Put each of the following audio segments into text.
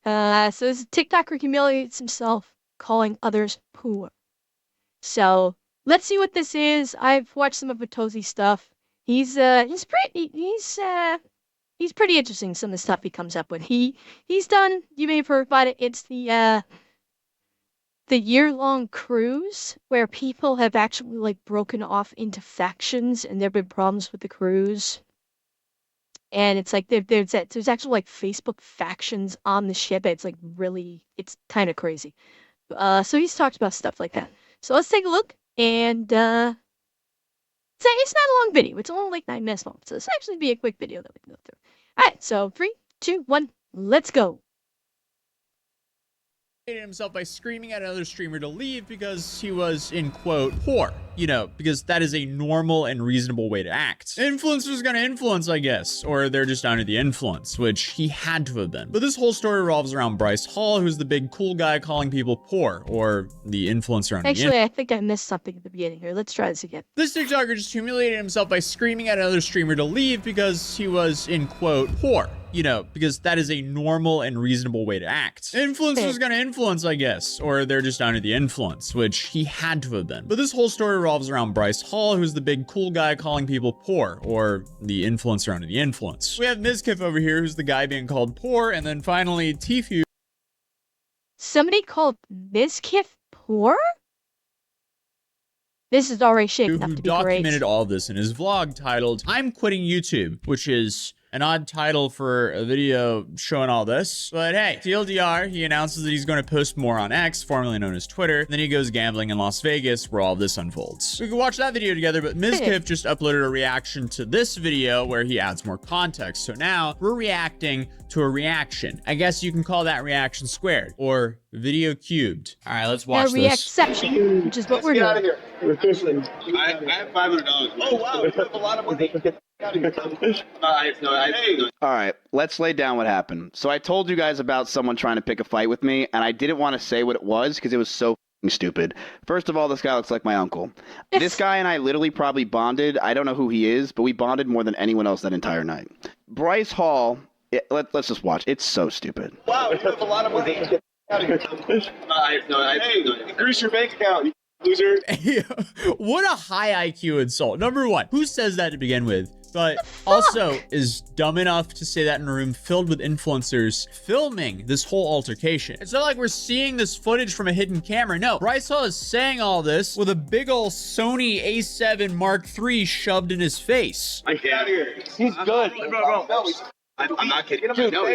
So this TikToker humiliates himself, calling others poor. So let's see what this is. I've watched some of Atozy stuff. He's pretty interesting. Some of the stuff he comes up with. He's done. You may have heard about it. It's the year-long cruise where people have actually like broken off into factions, and there've been problems with the cruise. And it's like there's actually like Facebook factions on the ship. It's like it's kind of crazy. So he's talked about stuff like that. So let's take a look, and it's not a long video. It's only like 9 minutes long. So this will actually be a quick video that we can go through. All right, so 3, 2, 1, let's go. Himself by screaming at another streamer to leave because he was, in quote, poor. You know, because that is a normal and reasonable way to act. Influencers gonna influence, I guess, or they're just under the influence, which he had to have been. But this whole story revolves around Bryce Hall, who's the big cool guy calling people poor, or the influencer under Actually, I think I missed something at the beginning here. Let's try this again. This TikToker just humiliated himself by screaming at another streamer to leave because he was, in quote, poor. You know, because that is a normal and reasonable way to act. Influencers gonna influence, I guess, or they're just under the influence, which he had to have been. But this whole story revolves around Bryce Hall, who's the big cool guy calling people poor, or the influencer under the influence. We have Mizkif over here, who's the guy being called poor, and then finally Tfue. Somebody called Mizkif poor? This is already shaping up to be great. Who documented all of this in his vlog titled, "I'm Quitting YouTube," which is an odd title for a video showing all this. But hey, TLDR, he announces that he's going to post more on X, formerly known as Twitter. Then he goes gambling in Las Vegas, where all this unfolds. We can watch that video together, but Mizkif just uploaded a reaction to this video where he adds more context. So now we're reacting to a reaction. I guess you can call that reaction squared or video cubed. All right, let's watch this. Reaction, which is what we're doing. Get out of here. I have $500. Oh wow, you have a lot of money. All right, let's lay down what happened. So I told you guys about someone trying to pick a fight with me, and I didn't want to say what it was because it was so stupid. First of all, this guy looks like my uncle. This guy and I literally probably bonded. I don't know who he is, but we bonded more than anyone else that entire night. Bryce Hall, let's just watch. It's so stupid. Wow, you have a lot of money. Get out of here. Increase your bank account, you loser. What a high IQ insult. Number one, who says that to begin with? But also is dumb enough to say that in a room filled with influencers filming this whole altercation. It's not like we're seeing this footage from a hidden camera. No, Bryce Hall is saying all this with a big ol' Sony A7 Mark III shoved in his face. Get out of here. He's good. Bro. I'm not kidding. Dude, no,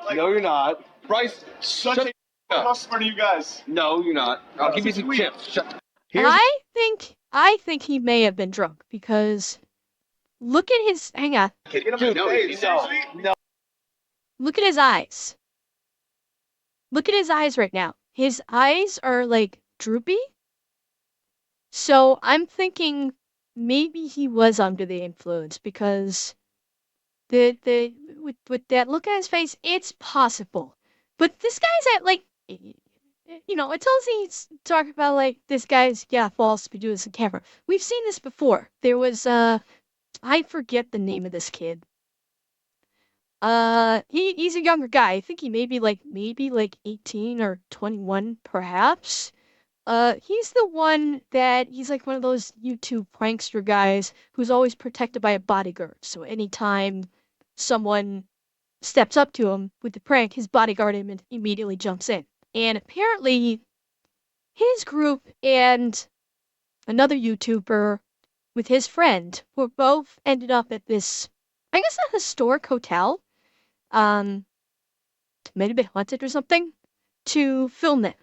you're not. Bryce, such a customer to you guys. No, you're not. I'll give you some chips. I think he may have been drunk because look at his. Hang on. Dude, no. Look at his eyes. Look at his eyes right now. His eyes are like droopy. So I'm thinking maybe he was under the influence because with that look on his face, it's possible. But this guy's at like, you know, it tells he's talking about like this guy's false to be doing this on camera. We've seen this before. There was I forget the name of this kid. He's a younger guy. I think he maybe like 18 or 21 perhaps. He's the one that he's like one of those YouTube prankster guys who's always protected by a bodyguard. So anytime someone steps up to him with the prank, his bodyguard immediately jumps in. And apparently, his group and another YouTuber with his friend were both ended up at this, I guess, a historic hotel. Might have been haunted or something, to film it.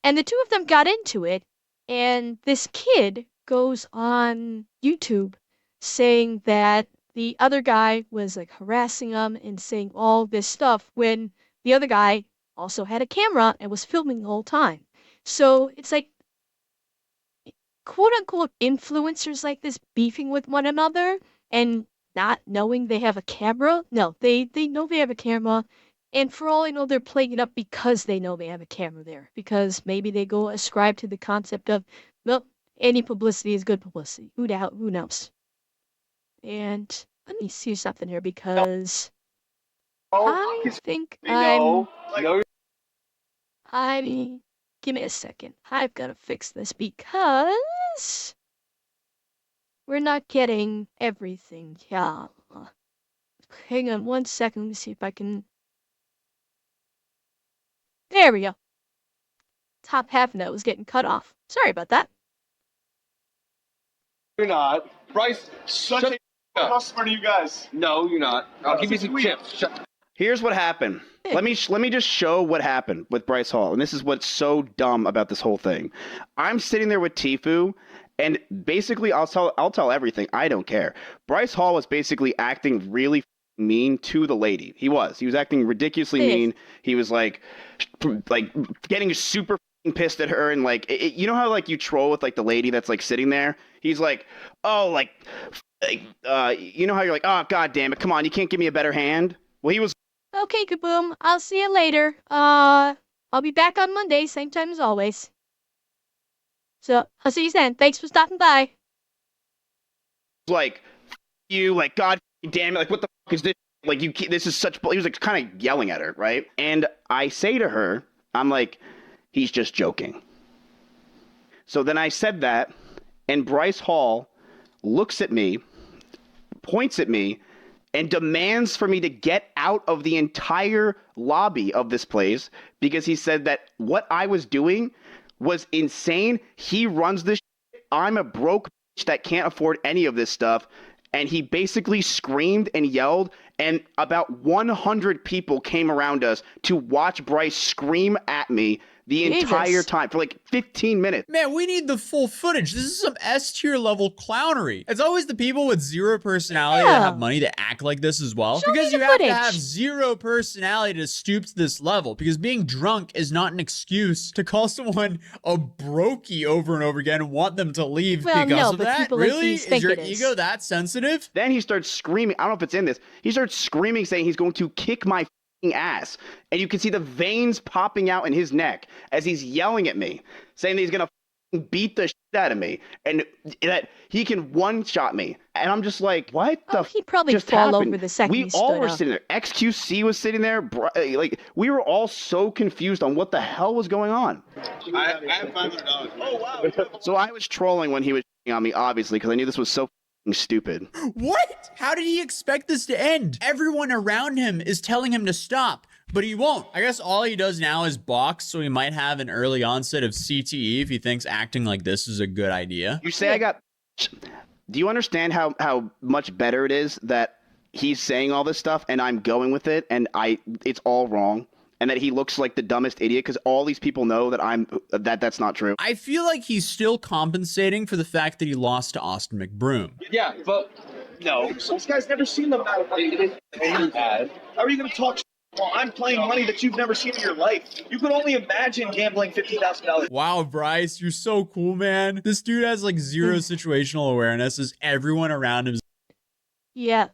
And the two of them got into it, and this kid goes on YouTube saying that the other guy was like harassing him and saying all this stuff when the other guy also had a camera and was filming the whole time. So it's like quote unquote influencers like this beefing with one another and not knowing they have a camera. No, they know they have a camera, and for all I know, they're playing it up because they know they have a camera there. Because maybe they go ascribe to the concept of, well, any publicity is good publicity. Who knows? And let me see something here because I think No. No. give me a second. I've got to fix this because we're not getting everything. Yeah. Hang on one second. Let me see if I can. There we go. Top half of that was getting cut off. Sorry about that. You're not. Bryce, such a customer to you guys. No, you're not. I'll give you some chips. Here's what happened. Let me just show what happened with Bryce Hall, and this is what's so dumb about this whole thing. I'm sitting there with Tfue, and basically I'll tell everything. I don't care. Bryce Hall was basically acting really mean to the lady. He was acting ridiculously mean. He was like getting super pissed at her, and like you know how like you troll with like the lady that's like sitting there. He's like, oh, you know how you're like, oh, god damn it, come on, you can't give me a better hand. Well, he was. Okay, Kaboom. I'll see you later. I'll be back on Monday, same time as always. So, I'll see you then. Thanks for stopping by. Like, you, like, god damn it, like, what the fuck is this? Like, this is such. He was like kind of yelling at her, right? And I say to her, I'm like, he's just joking. So then I said that, and Bryce Hall looks at me, points at me, and demands for me to get out of the entire lobby of this place because he said that what I was doing was insane. He runs this shit. I'm a broke bitch that can't afford any of this stuff. And he basically screamed and yelled, and about 100 people came around us to watch Bryce scream at me the entire time for like 15 minutes. Man, we need the full footage. This is some S-tier level clownery. It's always the people with zero personality that have money to act like this as well. Because you have to have zero personality to stoop to this level. Because being drunk is not an excuse to call someone a brokey over and over again and want them to leave because of that. Really? Is your ego that sensitive? Then he starts screaming. I don't know if it's in this. He starts screaming, saying he's going to kick my ass, and you can see the veins popping out in his neck as he's yelling at me, saying that he's gonna beat the shit out of me and that he can one-shot me. And I'm just like, what the he probably just fall happened? Over the second we all were sitting there. XQC was sitting there. Like, we were all so confused on what the hell was going on. I have $500. Oh, wow. So I was trolling when he was on me, obviously, because I knew this was so stupid. What? How did he expect this to end? Everyone around him is telling him to stop, but he won't. I guess all he does now is box, so he might have an early onset of CTE if he thinks acting like this is a good idea. You say I got... Do you understand how much better it is that he's saying all this stuff and I'm going with it and it's all wrong? And that he looks like the dumbest idiot because all these people know that that's not true. I feel like he's still compensating for the fact that he lost to Austin McBroom. Yeah, but no. This guy's never seen them that bad. How are you going to talk while I'm playing money that you've never seen in your life? You could only imagine gambling $50,000. Wow, Bryce, you're so cool, man. This dude has like zero situational awareness as everyone around him. Yeah,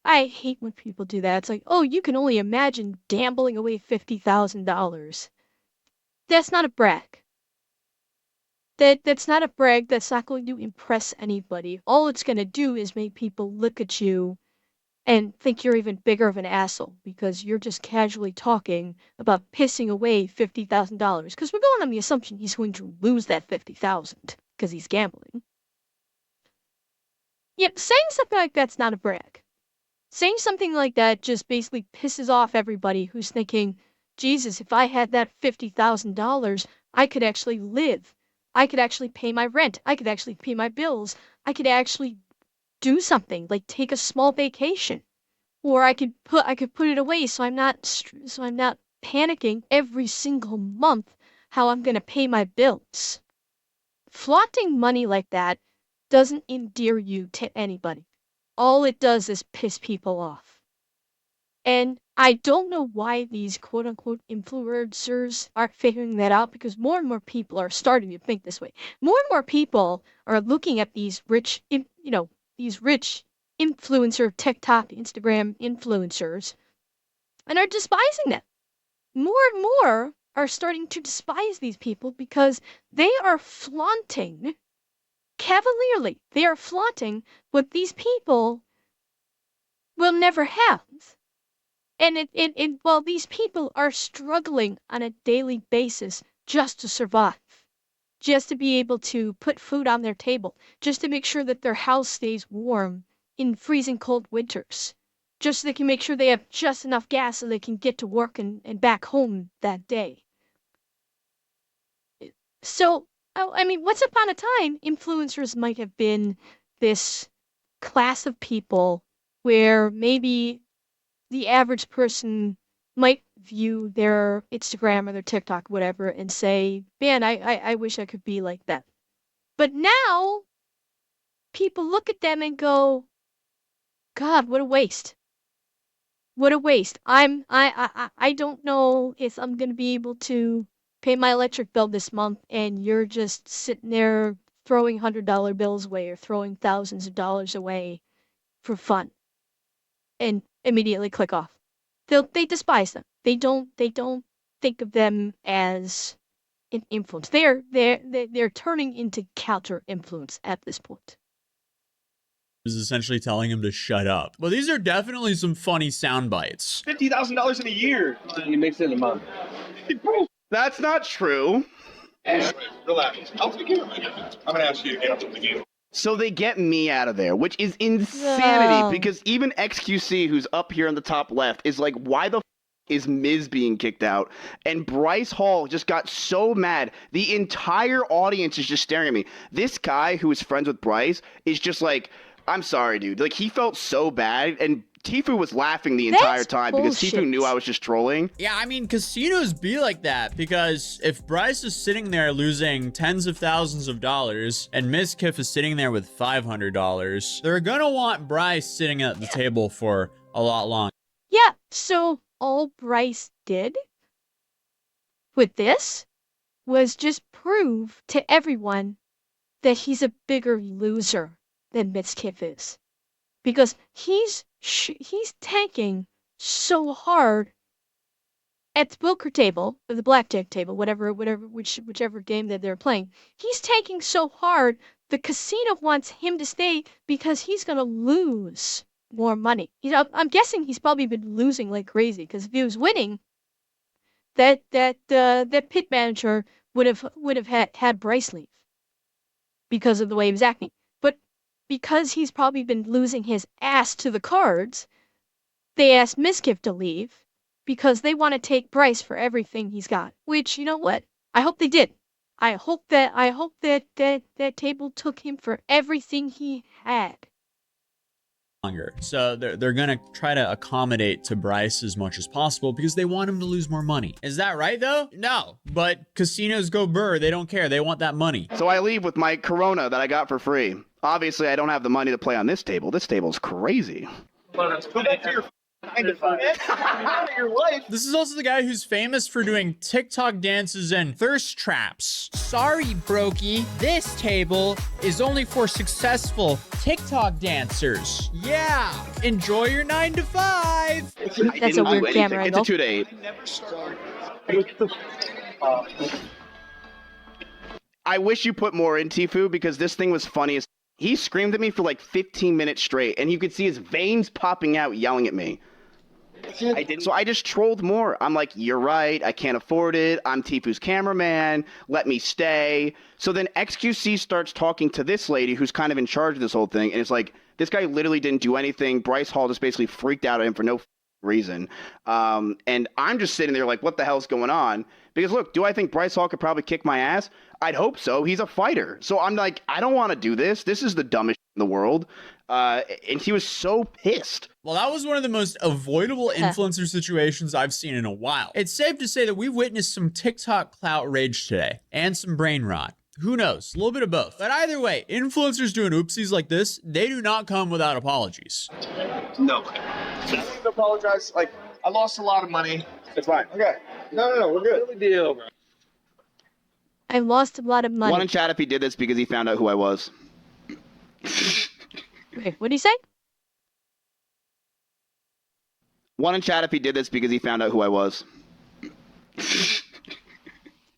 I hate when people do that. It's like, oh, you can only imagine gambling away $50,000. That's not a brag. That's not a brag. That's not going to impress anybody. All it's going to do is make people look at you and think you're even bigger of an asshole because you're just casually talking about pissing away $50,000. Because we're going on the assumption he's going to lose that $50,000 because he's gambling. Yep, saying something like that's not a brag. Saying something like that just basically pisses off everybody who's thinking, Jesus, if I had that $50,000, I could actually live. I could actually pay my rent. I could actually pay my bills. I could actually do something, like take a small vacation. Or I could put it away so I'm not panicking every single month how I'm going to pay my bills. Flaunting money like that doesn't endear you to anybody. All it does is piss people off. And I don't know why these quote-unquote influencers aren't figuring that out because more and more people are starting to think this way. More and more people are looking at these rich influencer, TikTok, Instagram influencers and are despising them. More and more are starting to despise these people because they are flaunting cavalierly. They are flaunting what these people will never have. Well, these people are struggling on a daily basis just to survive, just to be able to put food on their table, just to make sure that their house stays warm in freezing cold winters, just so they can make sure they have just enough gas so they can get to work and back home that day. So, I mean, once upon a time, influencers might have been this class of people where maybe the average person might view their Instagram or their TikTok, whatever, and say, man, I wish I could be like that. But now people look at them and go, God, what a waste. What a waste. I don't know if I'm gonna be able to pay my electric bill this month, and you're just sitting there throwing $100 bills away or throwing thousands of dollars away for fun, and immediately click off. They despise them. They don't think of them as an influence. They're turning into counter influence at this point. Is essentially telling him to shut up. Well, these are definitely some funny sound bites. $50,000 in a year. He makes it in a month. That's not true. Relax. I'll take care of it. I'm gonna ask you to get up to the game. So they get me out of there, which is insanity No. because even XQC, who's up here in the top left, is like, why the is Miz being kicked out? And Bryce Hall just got so mad. The entire audience is just staring at me. This guy who is friends with Bryce is just like, I'm sorry, dude. Like, he felt so bad, and Tifu was laughing the entire time because Tifu knew I was just trolling. Yeah, I mean, casinos be like that because if Bryce is sitting there losing tens of thousands of dollars and Miss Kiff is sitting there with $500, they're gonna want Bryce sitting at the table for a lot longer. Yeah, so all Bryce did with this was just prove to everyone that he's a bigger loser than Mitzkiff is. Because he's tanking so hard at the poker table, or the blackjack table, whichever game that they're playing. He's tanking so hard, the casino wants him to stay because he's gonna lose more money. I'm guessing he's probably been losing like crazy because if he was winning, that pit manager would have had Bryce leave because of the way he was acting. But because he's probably been losing his ass to the cards, they asked Miskiff to leave because they want to take Bryce for everything he's got. Which, you know what? I hope they did. I hope that table took him for everything he had. So they're gonna try to accommodate to Bryce as much as possible because they want him to lose more money. Is that right though? No, but casinos go burr. They don't care. They want that money. So I leave with my Corona that I got for free. Obviously, I don't have the money to play on this table. This table's crazy. Go back to your your life. This is also the guy who's famous for doing TikTok dances and thirst traps. Sorry, Brokey. This table is only for successful TikTok dancers. Yeah. Enjoy your 9 to 5. That's a weird camera It's angle. a 2 to 8. I wish you put more in, Tifu, because this thing was funny as he screamed at me for like 15 minutes straight, and you could see his veins popping out yelling at me. So I just trolled more. I'm like, you're right, I can't afford it. I'm Tifu's cameraman. Let me stay. So then XQC starts talking to this lady who's kind of in charge of this whole thing, and it's like, this guy literally didn't do anything. Bryce Hall just basically freaked out at him for no reason. And I'm just sitting there like, what the hell's going on? Because look, do I think Bryce Hall could probably kick my ass? I'd hope so. He's a fighter. So I'm like, I don't want to do this. This is the dumbest in the world. And he was so pissed. Well, that was one of the most avoidable influencer situations I've seen in a while. It's safe to say that we witnessed some TikTok clout rage today and some brain rot. Who knows? A little bit of both. But either way, influencers doing oopsies like this, they do not come without apologies. No. I need to apologize. Like, I lost a lot of money. It's fine. Okay. No, we're good. Big deal, bro. I lost a lot of money. One in chat if he did this because he found out who I was. Wait, what did he say? One in chat if he did this because he found out who I was.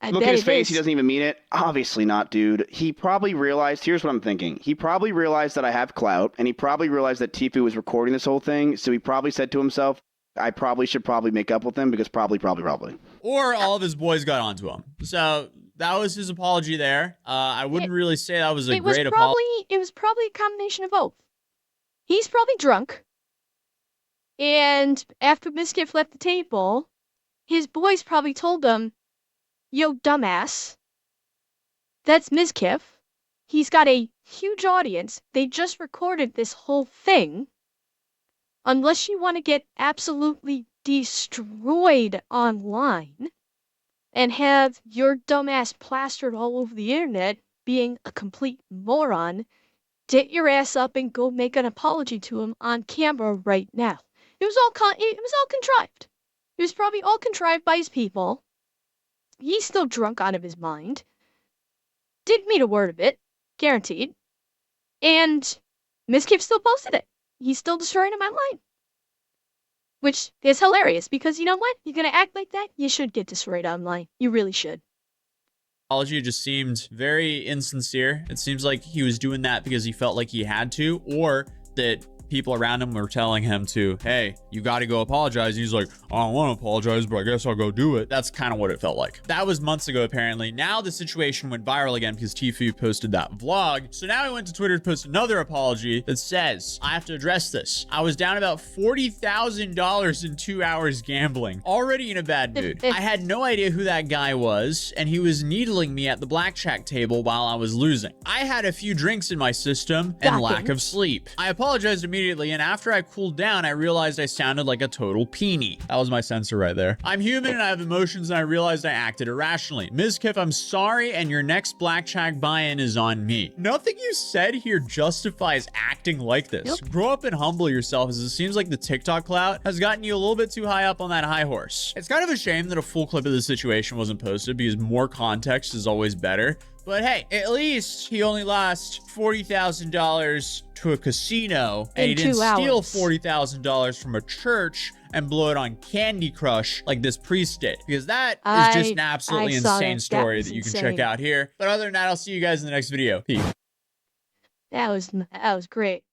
I Look bet at his it face. is. He doesn't even mean it. Obviously not, dude. He probably realized, here's what I'm thinking. He probably realized that I have clout, and he probably realized that Tifu was recording this whole thing, so he probably said to himself, I probably should make up with him because probably. Or all of his boys got onto him. So that was his apology there. I wouldn't really say that was a great apology. It was probably a combination of both. He's probably drunk. And after Miskiff left the table, his boys probably told him, yo, dumbass, that's Miskiff. He's got a huge audience. They just recorded this whole thing. Unless you want to get absolutely destroyed online and have your dumbass plastered all over the internet being a complete moron, get your ass up and go make an apology to him on camera right now. It was all contrived. It was probably all contrived by his people. He's still drunk out of his mind. Didn't mean a word of it, guaranteed. And Miskiff still posted it. He's still destroying him online. Which is hilarious because you know what? You're gonna act like that, you should get destroyed online. You really should. Apology just seemed very insincere. It seems like he was doing that because he felt like he had to, or that people around him were telling him to, hey, you got to go apologize. And he's like, I don't want to apologize, but I guess I'll go do it. That's kind of what it felt like. That was months ago, apparently. Now the situation went viral again because Tfue posted that vlog. So now he went to Twitter to post another apology that says, I have to address this. I was down about $40,000 in 2 hours gambling, already in a bad mood. I had no idea who that guy was, and he was needling me at the blackjack table while I was losing. I had a few drinks in my system and lack of sleep. I apologized immediately, and after I cooled down, I realized I sounded like a total peenie. That was my censor right there. I'm human and I have emotions, and I realized I acted irrationally. Ms. Kiff, I'm sorry, and your next blackjack buy-in is on me. Nothing you said here justifies acting like this. Grow up and humble yourself, as it seems like the TikTok clout has gotten you a little bit too high up on that high horse. It's kind of a shame that a full clip of the situation wasn't posted because more context is always better. But hey, at least he only lost $40,000 to a casino, and he didn't steal $40,000 from a church and blow it on Candy Crush like this priest did. Because that is just an absolutely insane story that you can check out here. But other than that, I'll see you guys in the next video. Peace. That was great.